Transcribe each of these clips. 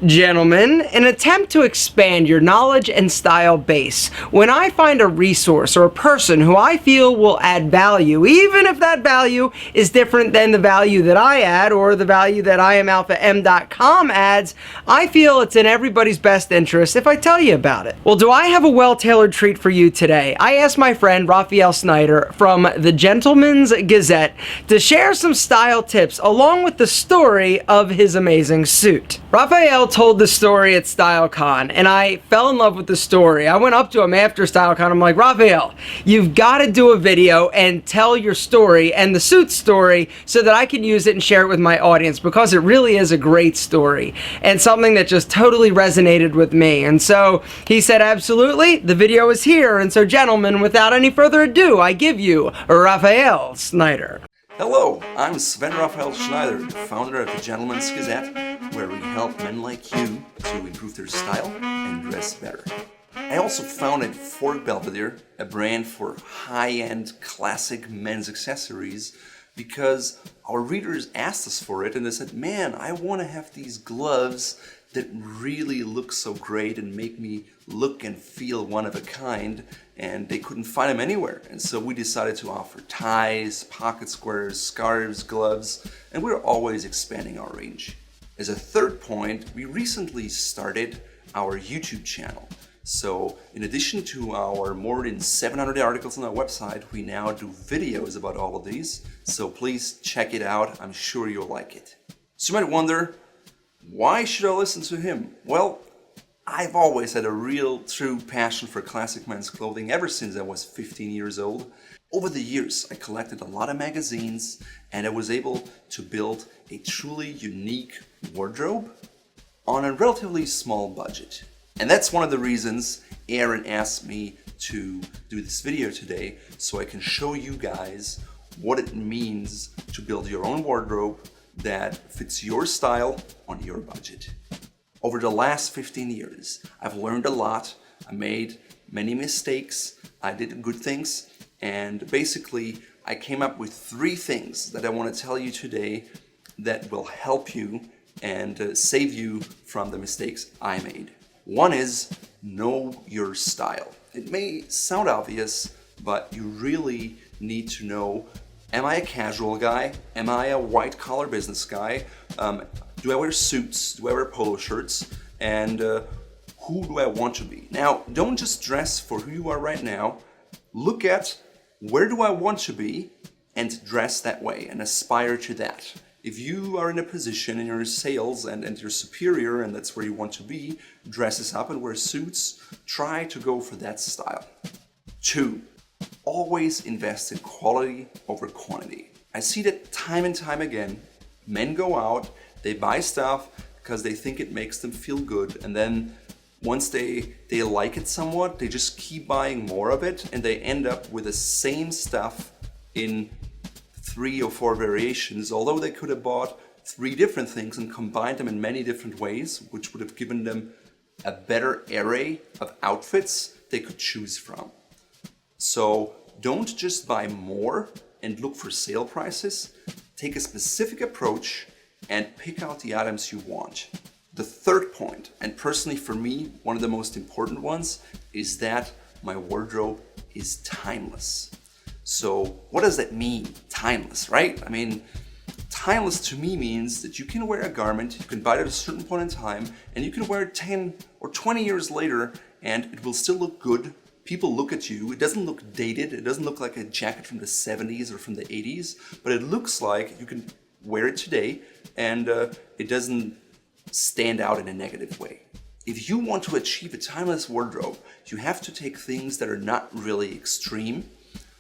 Gentlemen, in an attempt to expand your knowledge and style base, when I find a resource or a person who I feel will add value, even if that value is different than the value that I add or the value that IamAlphaM.com adds, I feel it's in everybody's best interest if I tell you about it. Well, do I have a well-tailored treat for you today? I asked my friend Raphael Snyder from the Gentleman's Gazette to share some style tips along with the story of his amazing suit. Raphael told the story at StyleCon, and I fell in love with the story. I went up to him after StyleCon. I'm like, Raphael, you've got to do a video and tell your story and the suit story so that I can use it and share it with my audience, because it really is a great story and something that just totally resonated with me. And so he said, absolutely, the video is here. And so, gentlemen, without any further ado, I give you Raphael Snyder. Hello, I'm Sven Raphael Schneider, the founder of the Gentleman's Gazette, where we help men like you to improve their style and dress better. I also founded Fort Belvedere, a brand for high-end classic men's accessories, because our readers asked us for it and they said, man, I want to have these gloves that really look so great and make me look and feel one of a kind, and they couldn't find them anywhere. And so we decided to offer ties, pocket squares, scarves, gloves, and we're always expanding our range. As a third point, we recently started our YouTube channel. So in addition to our more than 700 articles on our website, we now do videos about all of these. So please check it out. I'm sure you'll like it. So you might wonder, why should I listen to him? Well, I've always had a real, true passion for classic men's clothing ever since I was 15 years old. Over the years, I collected a lot of magazines and I was able to build a truly unique wardrobe on a relatively small budget. And that's one of the reasons Aaron asked me to do this video today, so I can show you guys what it means to build your own wardrobe that fits your style on your budget. Over the last 15 years, I've learned a lot. I made many mistakes. I did good things. And basically, I came up with 3 things that I want to tell you today that will help you and save you from the mistakes I made. One is know your style. It may sound obvious, but you really need to know, am I a casual guy? Am I a white-collar business guy? Do I wear suits? Do I wear polo shirts? And who do I want to be? Now, don't just dress for who you are right now. Look at where do I want to be and dress that way and aspire to that. If you are in a position in your sales and you're superior and that's where you want to be, dresses up and wear suits, try to go for that style. 2, always invest in quality over quantity. I see that time and time again. Men go out, they buy stuff because they think it makes them feel good, and then once they like it somewhat, they just keep buying more of it and they end up with the same stuff in 3 or 4 variations, although they could have bought 3 different things and combined them in many different ways, which would have given them a better array of outfits they could choose from. So don't just buy more and look for sale prices. Take a specific approach and pick out the items you want. The third point, and personally for me, one of the most important ones, is that my wardrobe is timeless. So what does that mean, timeless, right? I mean, timeless to me means that you can wear a garment, you can buy it at a certain point in time, and you can wear it 10 or 20 years later, and it will still look good. People look at you, it doesn't look dated, it doesn't look like a jacket from the 70s or from the 80s, but it looks like you can wear it today, and it doesn't stand out in a negative way. If you want to achieve a timeless wardrobe, you have to take things that are not really extreme.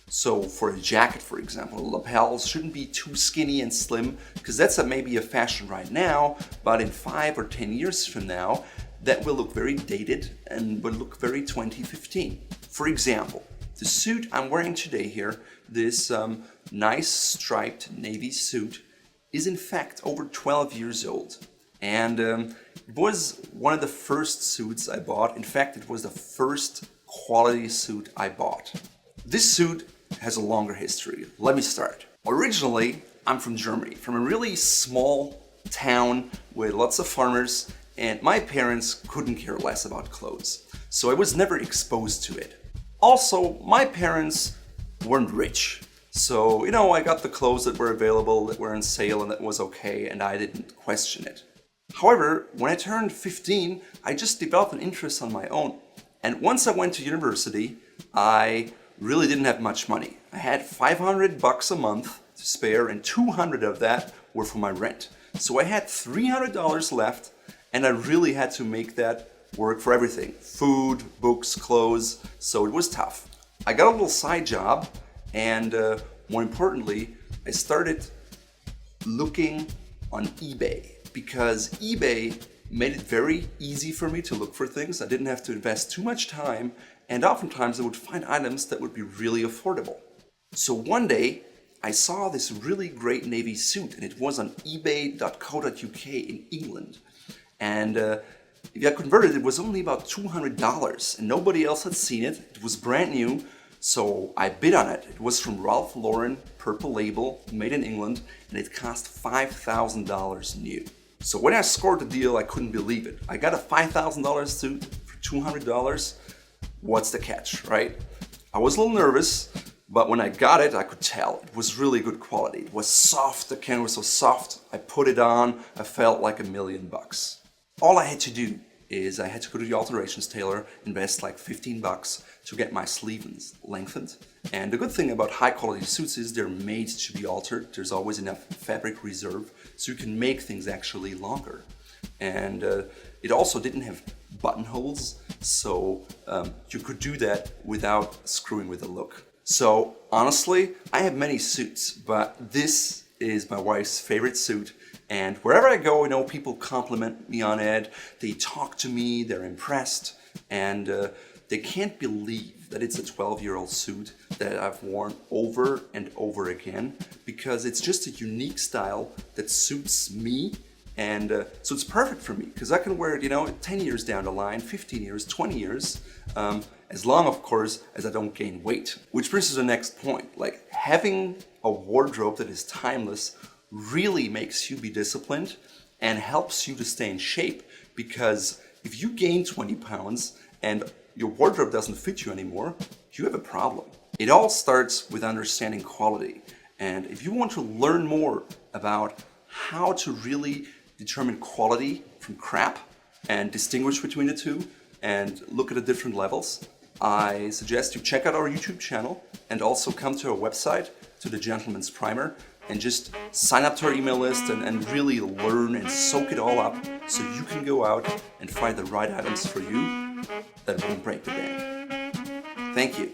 So for a jacket, for example, lapels shouldn't be too skinny and slim, because that's maybe a fashion right now, but in 5 or 10 years from now, that will look very dated and will look very 2015. For example, the suit I'm wearing today here, this nice striped navy suit, is in fact over 12 years old. And it was one of the first suits I bought. In fact, it was the first quality suit I bought. This suit has a longer history. Let me start. Originally, I'm from Germany, from a really small town with lots of farmers, and my parents couldn't care less about clothes. So I was never exposed to it. Also, my parents weren't rich. So, I got the clothes that were available, that were on sale, and that was okay, and I didn't question it. However, when I turned 15, I just developed an interest on my own. And once I went to university, I really didn't have much money. I had $500 a month to spare, and 200 of that were for my rent. So I had $300 left, and I really had to make that work for everything. Food, books, clothes, so it was tough. I got a little side job, and more importantly, I started looking on eBay, because eBay made it very easy for me to look for things. I didn't have to invest too much time, and oftentimes I would find items that would be really affordable. So one day, I saw this really great navy suit, and it was on ebay.co.uk in England. And if I converted it was only about $200, and nobody else had seen it. It was brand new, so I bid on it. It was from Ralph Lauren, purple label, made in England, and it cost $5,000 new. So when I scored the deal, I couldn't believe it. I got a $5,000 suit for $200. What's the catch, right? I was a little nervous, but when I got it, I could tell. It was really good quality. It was soft, the can was so soft. I put it on, I felt like $1,000,000. All I had to do is I had to go to the alterations tailor, invest like $15 to get my sleeves lengthened. And the good thing about high quality suits is they're made to be altered. There's always enough fabric reserve, so you can make things actually longer. And it also didn't have buttonholes, so you could do that without screwing with the look. So honestly, I have many suits, but this is my wife's favorite suit. And wherever I go, people compliment me on it, they talk to me, they're impressed, and they can't believe that it's a 12-year-old suit that I've worn over and over again, because it's just a unique style that suits me, and so it's perfect for me, because I can wear it, 10 years down the line, 15 years, 20 years, as long, of course, as I don't gain weight. Which brings us to the next point, like having a wardrobe that is timeless really makes you be disciplined and helps you to stay in shape, because if you gain 20 pounds and your wardrobe doesn't fit you anymore, you have a problem. It all starts with understanding quality. And if you want to learn more about how to really determine quality from crap and distinguish between the two and look at the different levels, I suggest you check out our YouTube channel and also come to our website, to the Gentleman's Primer, and just sign up to our email list and really learn and soak it all up so you can go out and find the right items for you that won't break the bank. Thank you.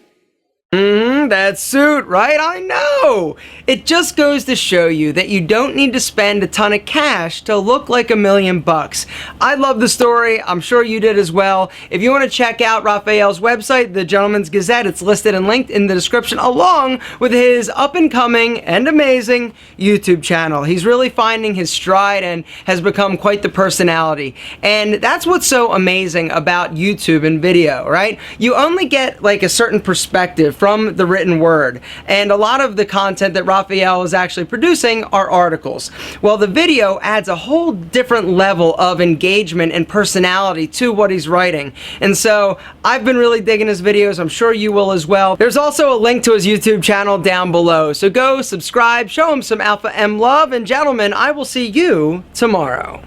That suit, right? I know! It just goes to show you that you don't need to spend a ton of cash to look like $1,000,000. I love the story. I'm sure you did as well. If you want to check out Raphael's website, the Gentleman's Gazette, it's listed and linked in the description, along with his up-and-coming and amazing YouTube channel. He's really finding his stride and has become quite the personality. And that's what's so amazing about YouTube and video, right? You only get like a certain perspective from the written word, and a lot of the content that Raphael is actually producing are articles. Well, the video adds a whole different level of engagement and personality to what he's writing, and so I've been really digging his videos. I'm sure you will as well. There's also a link to his YouTube channel down below, so go subscribe, show him some Alpha M love, and gentlemen, I will see you tomorrow.